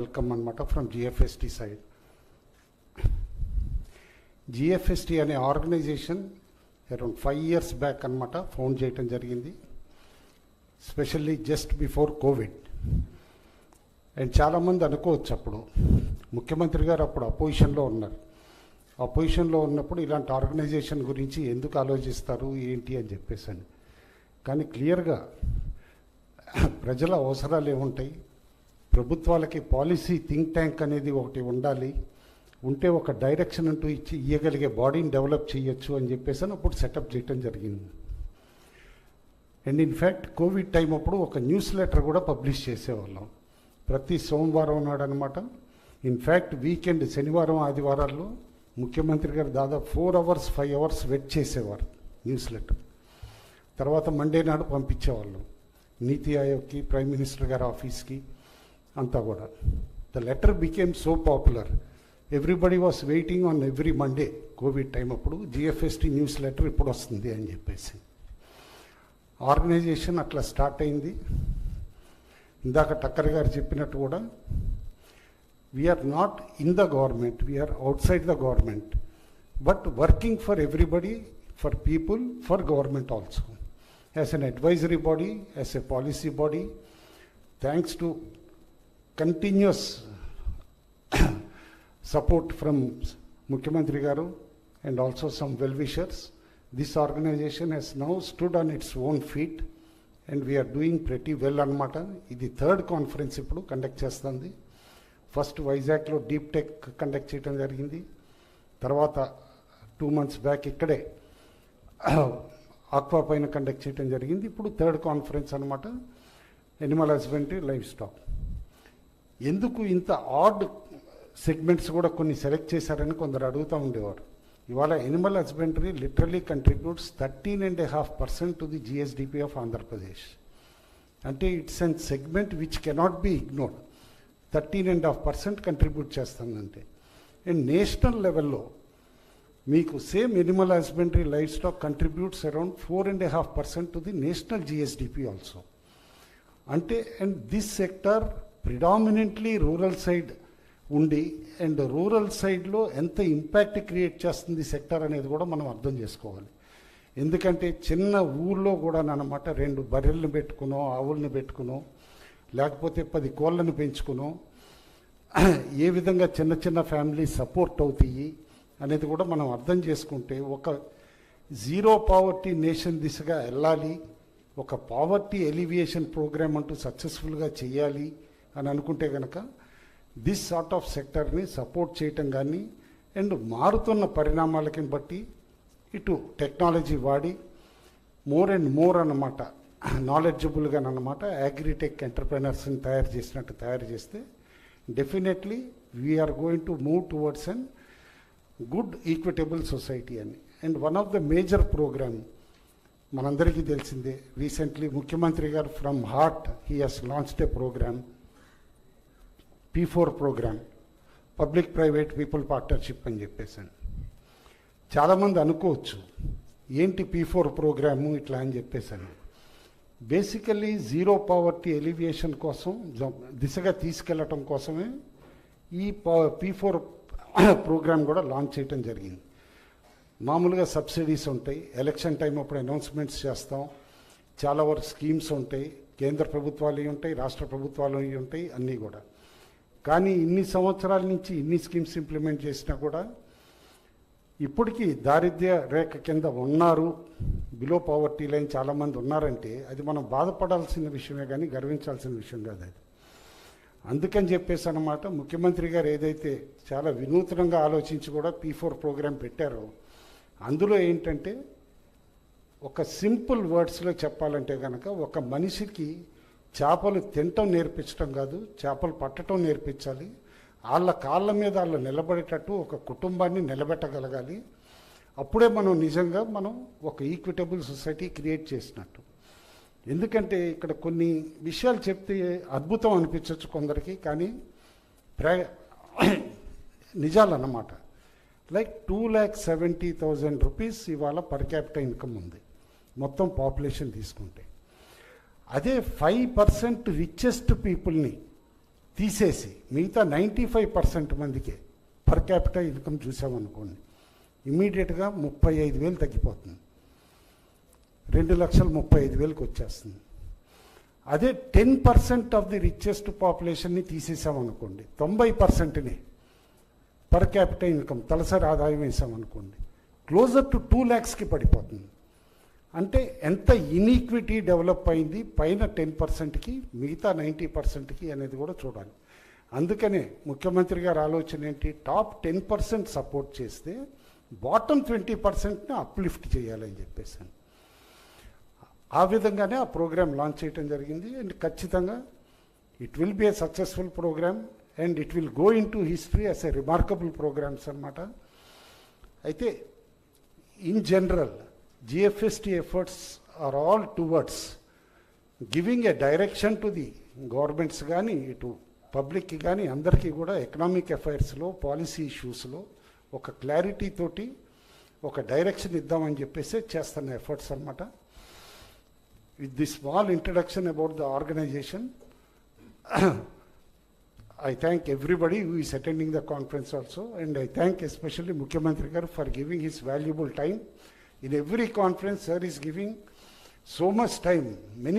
Welcome అనమాట from జిఎఫ్ఎస్టి side. జిఎఫ్ఎస్టి అనే organisation around 5 years back అనమాట ఫౌండ్ చేయటం జరిగింది, specially just before Covid. And చాలామంది అనుకోవచ్చు అప్పుడు ముఖ్యమంత్రి గారు అప్పుడు అపోజిషన్లో ఉన్నారు. అపోజిషన్లో ఉన్నప్పుడు ఇలాంటి ఆర్గనైజేషన్ గురించి ఎందుకు ఆలోచిస్తారు ఏంటి అని చెప్పేసి. కానీ క్లియర్గా ప్రజల అవసరాలు ఏముంటాయి, ప్రభుత్వాలకి పాలసీ థింక్ ట్యాంక్ అనేది ఒకటి ఉండాలి, ఉంటే ఒక డైరెక్షన్ అంటూ ఇవ్వగలిగే బాడీని డెవలప్ చేయొచ్చు అని చెప్పేసి అప్పుడు సెటప్ చేయటం జరిగింది. అండ్ ఇన్ఫ్యాక్ట్ కోవిడ్ టైం అప్పుడు ఒక న్యూస్ లెటర్ కూడా పబ్లిష్ చేసేవాళ్ళం ప్రతి సోమవారం నాడు అనమాట. ఇన్ఫ్యాక్ట్ వీకెండ్ శనివారం ఆదివారాల్లో ముఖ్యమంత్రి గారు దాదాపు 4 hours 5 hours వెయిట్ చేసేవారు న్యూస్ లెటర్. తర్వాత మండే నాడు పంపించేవాళ్ళం నీతి ఆయోగ్కి, ప్రైమ్ మినిస్టర్ గారి ఆఫీస్కి అంతా కూడా. The letter became so popular, everybody was waiting on every Monday. Covid time అప్పుడు జిఎఫ్ఎస్టి న్యూస్ లెటర్ ఇప్పుడు వస్తుంది అని చెప్పేసి ఆర్గనైజేషన్ అట్లా స్టార్ట్ అయింది. ఇందాక టక్కర్ గారు చెప్పినట్టు కూడా we are not in the government, we are outside the government, but working for everybody, for people, for government also, as an advisory body, as a policy body. Thanks to continuous support from Mukhyamantri Garu and also some well-wishers, this organization has now stood on its own feet and we are doing pretty well anamata. Idi third conference ippudu conduct chestandi. First Vizag lo deep tech conduct cheyadam jarigindi, tarvata 2 months back ikkade aqua paina conduct cheyadam jarigindi. Ippudu third conference anamata, animal husbandry, livestock. ఎందుకు ఇంత add segments కూడా కొన్ని select చేశారని కొందరు అడుగుతూ ఉండేవారు. ఇవాళ animal husbandry literally contributes 13.5% to the GSDP of Andhra Pradesh. అంటే it's an segment which cannot be ignored. 13.5% contribute చేస్తుందంటే. అండ్ నేషనల్ లెవెల్లో మీకు same animal husbandry, life stock contributes around 4.5% to the national GSDP also. అంటే and this sector predominantly rural side ఉండి and rural సైడ్లో ఎంత impact create చేస్తుంది sector అనేది కూడా మనం అర్థం చేసుకోవాలి. ఎందుకంటే చిన్న ఊళ్ళో కూడా అన్నమాట 2 బర్రెలను పెట్టుకునో, ఆవుల్ని పెట్టుకునో, లేకపోతే 10 కోళ్ళను పెంచుకునో ఏ విధంగా చిన్న చిన్న ఫ్యామిలీ సపోర్ట్ అవుతాయి అనేది కూడా మనం అర్థం చేసుకుంటే ఒక జీరో పావర్టీ నేషన్ దిశగా వెళ్ళాలి, ఒక పావర్టీ ఎలివియేషన్ ప్రోగ్రామ్ అంటూ సక్సెస్ఫుల్గా చేయాలి అని అనుకుంటే కనుక దిస్ సార్ట్ ఆఫ్ సెక్టర్ని సపోర్ట్ చేయటం కానీ అండ్ మారుతున్న పరిణామాలకి బట్టి ఇటు టెక్నాలజీ వాడి మోర్ అండ్ మోర్ అన్నమాట నాలెడ్జబుల్గా అన్నమాట అగ్రిటెక్ ఎంటర్ప్రెనర్స్ని తయారు చేస్తే definitely we are going to move towards and good equitable society అని. And one of the major program మనందరికీ తెలిసిందే, రీసెంట్లీ ముఖ్యమంత్రి గారు from heart he has launched a program, P4 program, public private people partnership అని చెప్పేసాను. చాలామంది అనుకోవచ్చు ఏంటి P4 ప్రోగ్రాము ఇట్లా అని చెప్పేసాను. బేసికల్లీ జీరో పావర్టీ ఎలివియేషన్ కోసం దిశగా తీసుకెళ్ళటం కోసమే ఈ P4 ప్రోగ్రామ్ కూడా లాంచ్ చేయటం జరిగింది. మామూలుగా సబ్సిడీస్ ఉంటాయి, ఎలక్షన్ టైం అప్పుడు అనౌన్స్మెంట్స్ చేస్తాం, చాలా వరకు స్కీమ్స్ ఉంటాయి, కేంద్ర ప్రభుత్వాలు ఉంటాయి, రాష్ట్ర ప్రభుత్వాలు ఉంటాయి, అన్నీ కూడా. కానీ ఇన్ని సంవత్సరాల నుంచి ఇన్ని స్కీమ్స్ ఇంప్లిమెంట్ చేసినా కూడా ఇప్పటికీ దారిద్ర్య రేఖ కింద ఉన్నారు, బిలో పావర్టీ లైన్ చాలామంది ఉన్నారంటే అది మనం బాధపడాల్సిన విషయమే కానీ గర్వించాల్సిన విషయం కాదు అది. అందుకని చెప్పేసి అన్నమాట ముఖ్యమంత్రి గారు ఏదైతే చాలా వినూత్నంగా ఆలోచించి కూడా P4 ప్రోగ్రాం పెట్టారో అందులో ఏంటంటే ఒక సింపుల్ వర్డ్స్లో చెప్పాలంటే కనుక ఒక మనిషికి చేపలు తినటం నేర్పించడం కాదు, చేపలు పట్టడం నేర్పించాలి, వాళ్ళ కాళ్ళ మీద వాళ్ళు నిలబడేటట్టు ఒక కుటుంబాన్ని నిలబెట్టగలగాలి. అప్పుడే మనం నిజంగా మనం ఒక ఈక్విటబుల్ సొసైటీ క్రియేట్ చేసినట్టు. ఎందుకంటే ఇక్కడ కొన్ని విషయాలు చెప్తే అద్భుతం అనిపించవచ్చు కొందరికి, కానీ నిజాలన్నమాట. లైక్ 2,70,000 రూపీస్ ఇవాళ పర్ క్యాపిటల్ ఇన్కమ్ ఉంది మొత్తం పాపులేషన్ తీసుకుంటే. అదే 5% రిచెస్ట్ పీపుల్ని తీసేసి మిగతా 95% మందికి పర్ క్యాపిటల్ ఇన్కమ్ చూసామనుకోండి, ఇమీడియట్గా 35,000 తగ్గిపోతుంది, 2,35,000కి వచ్చేస్తుంది. అదే 10% ఆఫ్ ది రిచెస్ట్ పాపులేషన్ని తీసేసామనుకోండి, 90%ని పర్ క్యాపిటల్ ఇన్కమ్ తలసరి ఆదాయం వేసామనుకోండి, క్లోజర్ టు 2 lakhsకి పడిపోతుంది. అంటే ఎంత ఇన్ఈక్విటీ డెవలప్ అయింది పైన 10%కి, మిగతా 90%కి అనేది కూడా చూడాలి. అందుకనే ముఖ్యమంత్రి గారి ఆలోచన ఏంటి, టాప్ 10% సపోర్ట్ చేస్తే బాటమ్ 20%ని అప్లిఫ్ట్ చేయాలని చెప్పేసాను. ఆ విధంగానే ఆ ప్రోగ్రామ్ లాంచ్ చేయడం జరిగింది. అండ్ ఖచ్చితంగా it will be a successful programme and it will go into history as a remarkable programmes అనమాట. అయితే in general GFST efforts are all towards giving a direction to the governments కానీ ఇటు పబ్లిక్కి కానీ అందరికీ కూడా economic అఫైర్స్లో policy ఇష్యూస్లో ఒక clarity తోటి ఒక డైరెక్షన్ ఇద్దామని చెప్పేసి చేస్తున్న ఎఫర్ట్స్ అనమాట. With the small introduction about the organisation, I thank everybody who is attending the conference also, and I thank especially Mukhyamantri Garu for giving his valuable time. In every conference, sir is giving so much time. Many